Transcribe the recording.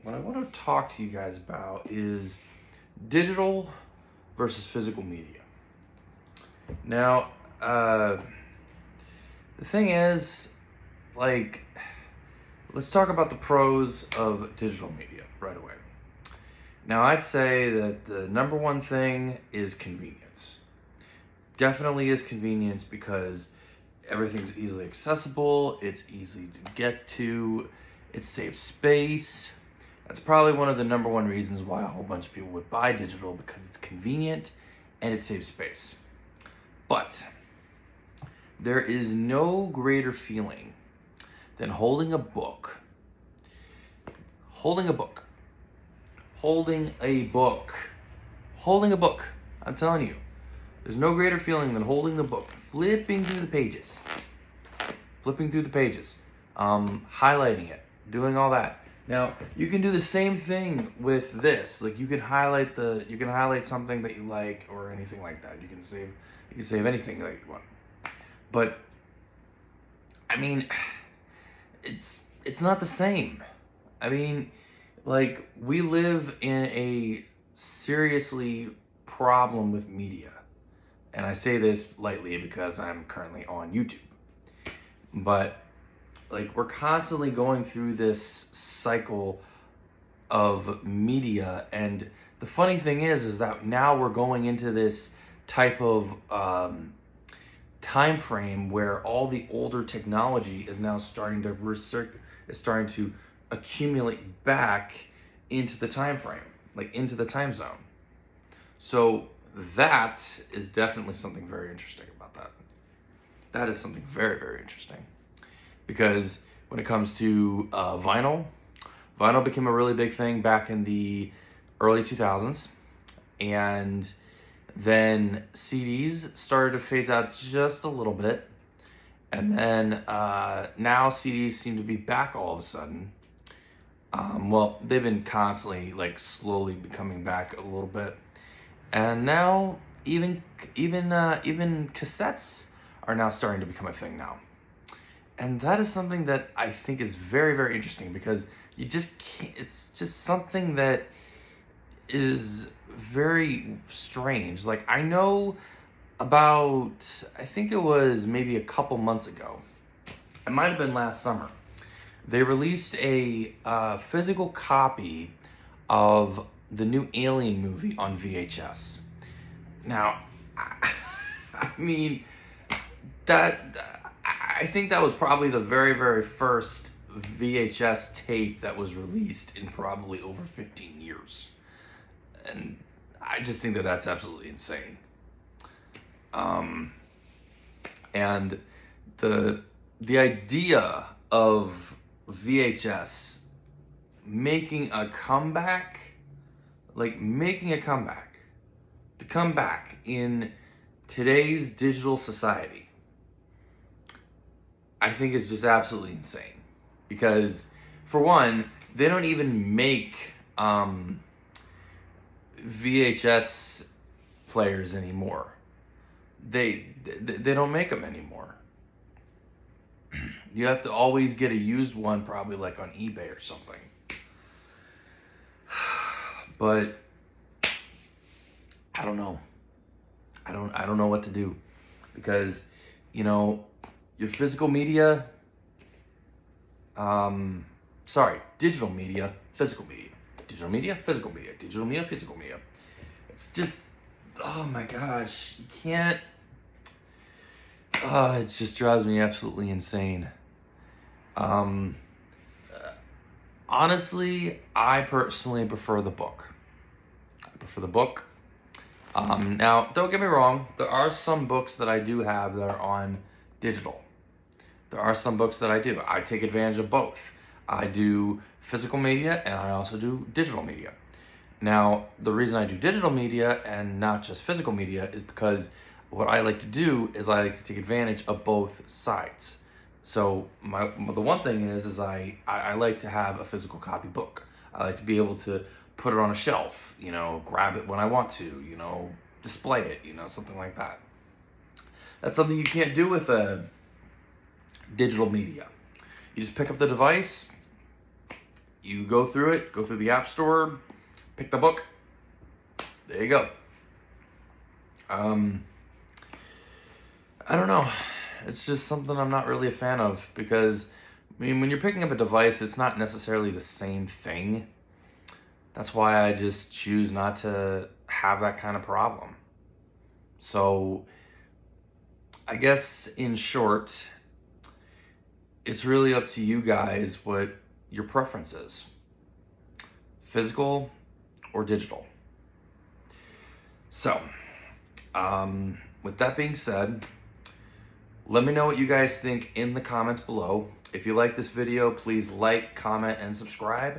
what I want to talk to you guys about is digital versus physical media. Now, the thing is, like, let's talk about the pros of digital media right away. Now, I'd say that the number one thing is convenience. Definitely is convenience because everything's easily accessible, it's easy to get to, it saves space. That's probably one of the number one reasons why a whole bunch of people would buy digital, because it's convenient and it saves space. But there is no greater feeling than holding a book. Holding a book. Holding a book. Holding a book. I'm telling you. There's no greater feeling than holding the book, flipping through the pages, highlighting it, doing all that. Now, you can do the same thing with this. Like, you can highlight something that you like or anything like that. You can save anything that you want. But I mean, it's not the same. I mean, like, we live in a seriously problem with media. And I say this lightly because I'm currently on YouTube. But, like, we're constantly going through this cycle of media. And the funny thing is that now we're going into this type of time frame where all the older technology is now starting to accumulate back into the time frame, like into the time zone. So that is definitely something very interesting about that. That is something very, very interesting. Because when it comes to vinyl became a really big thing back in the early 2000s. And then CDs started to phase out just a little bit. And then now CDs seem to be back all of a sudden. Well, they've been constantly, like, slowly becoming back a little bit. And now even cassettes are now starting to become a thing now. And that is something that I think is very, very interesting, because you just can't, it's just something that is very strange. Like, I know I think it was maybe a couple months ago, it might have been last summer, they released a physical copy of the new Alien movie on VHS. Now, I mean, I think that was probably the very, very first VHS tape that was released in probably over 15 years. And I just think that that's absolutely insane. And the idea of VHS making a comeback, to come back in today's digital society, I think is just absolutely insane. Because, for one, they don't even make VHS players anymore. They don't make them anymore. You have to always get a used one, probably like on eBay or something. But I don't know. I don't know what to do, because, you know, your physical media, digital media, physical media, digital media, physical media, digital media, physical media. It's just, oh my gosh, you can't, it just drives me absolutely insane. Honestly, I personally prefer the book. Now, don't get me wrong, there are some books that I do have that are on digital. There are some books that I do. I take advantage of both. I do physical media and I also do digital media. Now, the reason I do digital media and not just physical media is because what I like to do is I like to take advantage of both sides. So the one thing is I like to have a physical copy book. I like to be able to put it on a shelf, you know, grab it when I want to, you know, display it, you know, something like that. That's something you can't do with a digital media. You just pick up the device, You go through it, go through the App Store, pick the book. There you go. I don't know. It's just something I'm not really a fan of because, I mean, when you're picking up a device, it's not necessarily the same thing. That's why I just choose not to have that kind of problem. So, I guess in short, it's really up to you guys what your preference is. Physical or digital. So, with that being said, let me know what you guys think in the comments below. If you like this video, please like, comment, and subscribe.